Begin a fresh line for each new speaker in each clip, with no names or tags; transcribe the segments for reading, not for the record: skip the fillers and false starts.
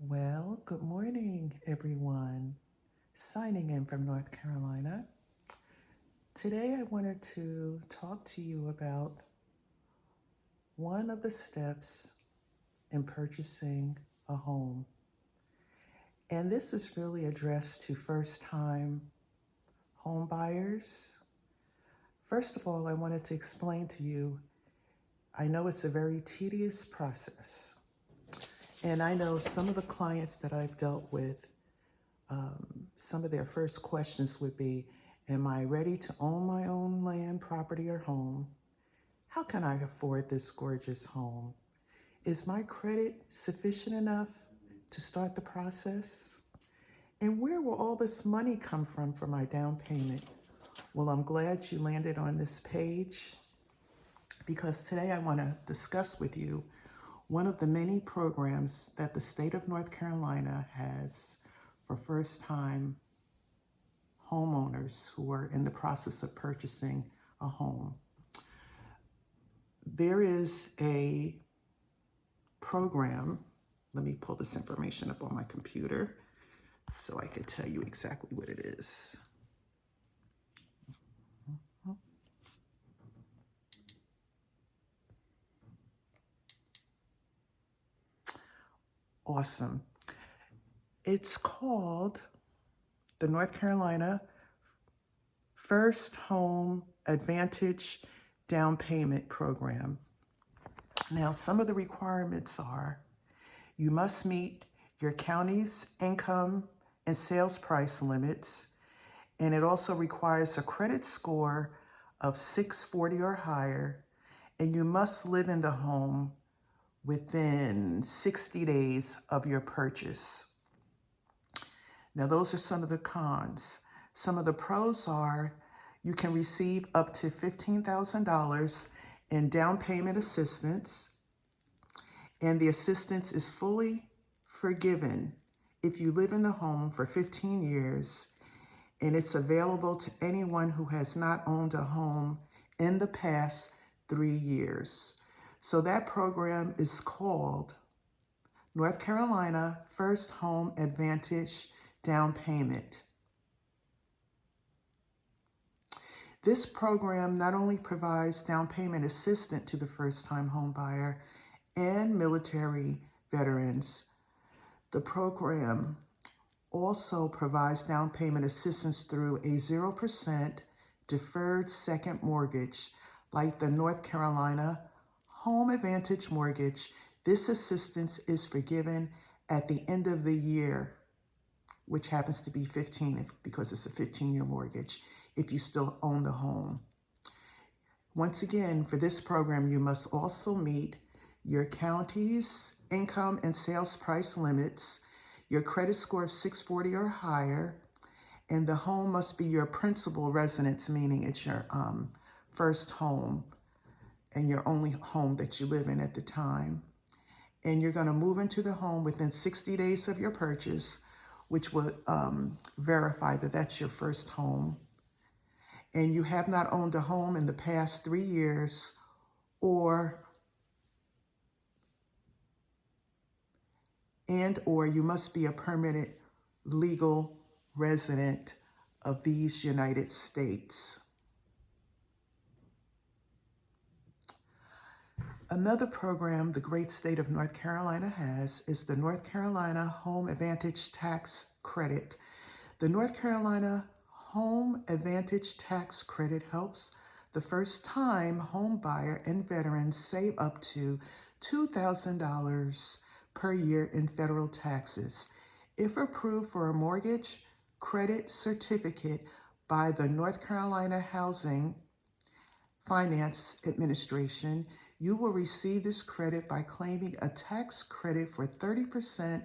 Well, good morning, everyone. Signing in from North Carolina. Today, I wanted to talk to you about one of the steps in purchasing a home. And this is really addressed to first time home buyers. First of all, I wanted to explain to you I know it's a very tedious process. And I know some of the clients that I've dealt with, some of their first questions would be, am I ready to own my own land, property, or home? How can I afford this gorgeous home? Is my credit sufficient enough to start the process? And where will all this money come from for my down payment? Well, I'm glad you landed on this page because today I want to discuss with you one of the many programs that the state of North Carolina has for first time homeowners who are in the process of purchasing a home. There is a program, let me pull this information up on my computer so I could tell you exactly what it is. Awesome. It's called the North Carolina First Home Advantage Down Payment Program. Now, some of the requirements are you must meet your county's income and sales price limits, and it also requires a credit score of 640 or higher, and you must live in the home within 60 days of your purchase. Now, those are some of the cons. Some of the pros are you can receive up to $15,000 in down payment assistance, and the assistance is fully forgiven if you live in the home for 15 years, and it's available to anyone who has not owned a home in the past 3 years. So that program is called North Carolina First Home Advantage Down Payment. This program not only provides down payment assistance to the first-time home buyer and military veterans, the program also provides down payment assistance through a 0% deferred second mortgage, like the North Carolina Home Advantage Mortgage. This assistance is forgiven at the end of the year, which happens to be 15 because it's a 15-year mortgage, if you still own the home. Once again, for this program, you must also meet your county's income and sales price limits, your credit score of 640 or higher, and the home must be your principal residence, meaning it's your first home and your only home that you live in at the time. And you're going to move into the home within 60 days of your purchase, which would verify that that's your first home. And you have not owned a home in the past 3 years, or you must be a permanent legal resident of these United States. Another program the great state of North Carolina has is the North Carolina Home Advantage Tax Credit. The North Carolina Home Advantage Tax Credit helps the first-time home buyer and veterans save up to $2,000 per year in federal taxes. If approved for a mortgage credit certificate by the North Carolina Housing Finance Administration, you will receive this credit by claiming a tax credit for 30%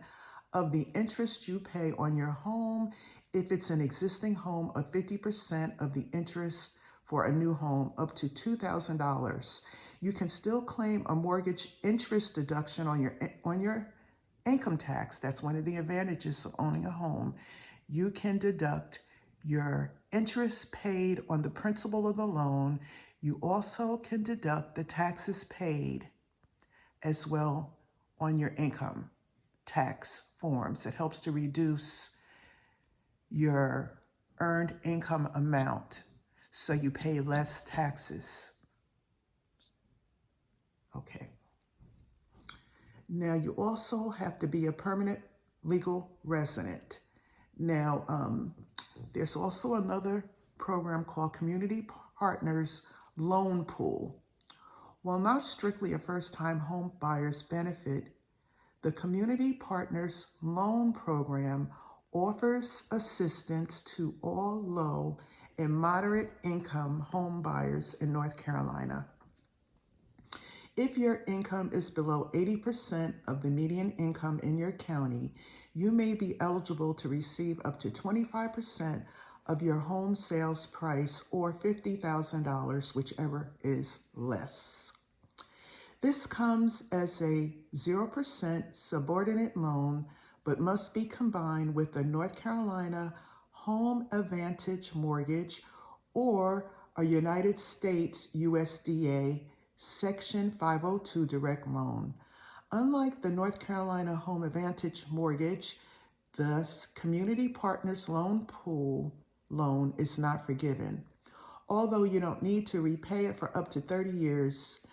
of the interest you pay on your home if it's an existing home, of 50% of the interest for a new home, up to $2,000. You can still claim a mortgage interest deduction on your income tax. That's one of the advantages of owning a home. You can deduct your interest paid on the principal of the loan. You also can deduct the taxes paid as well on your income. tax forms. It helps to reduce your earned income amount so you pay less taxes. Okay. Now, you also have to be a permanent legal resident. Now, there's also another program called Community Partners Loan Pool. While not strictly a first-time home buyer's benefit, the Community Partners Loan Program offers assistance to all low and moderate income home buyers in North Carolina. If your income is below 80% of the median income in your county, you may be eligible to receive up to 25% of your home sales price or $50,000, whichever is less. This comes as a 0% subordinate loan, but must be combined with a North Carolina Home Advantage mortgage or a United States USDA Section 502 direct loan. Unlike the North Carolina Home Advantage mortgage, the Community Partners Loan Pool loan is not forgiven. Although you don't need to repay it for up to 30 years,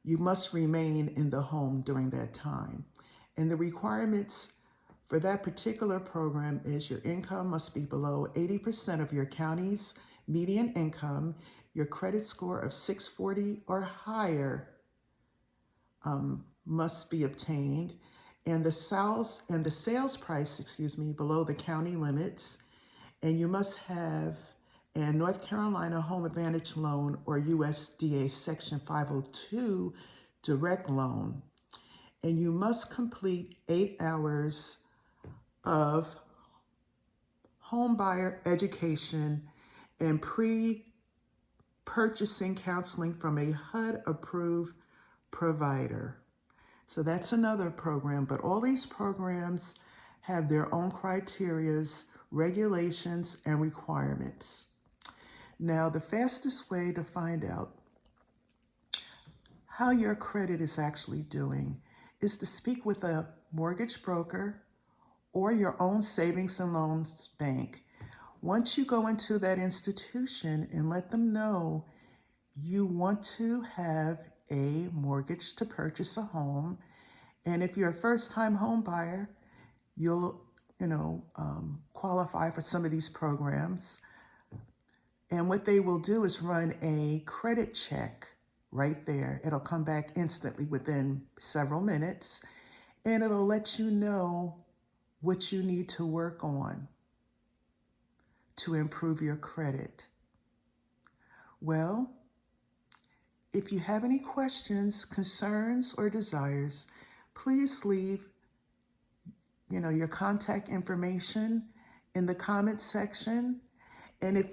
you must remain in the home during that time. And the requirements for that particular program is your income must be below 80% of your county's median income, your credit score of 640 or higher must be obtained, and the sales price, below the county limits, and you must have a North Carolina Home Advantage loan or USDA Section 502 direct loan, and you must complete 8 hours of home buyer education and pre-purchasing counseling from a HUD-approved provider. So that's another program, but all these programs have their own criterias, regulations, and requirements. Now, the fastest way to find out how your credit is actually doing is to speak with a mortgage broker or your own savings and loans bank. Once you go into that institution and let them know you want to have a mortgage to purchase a home, and if you're a first-time home buyer, you'll qualify for some of these programs. And what they will do is run a credit check right there. It'll come back instantly within several minutes, and it'll let you know what you need to work on to improve your credit. Well, if you have any questions, concerns, or desires, please leave your contact information in the comment section. And if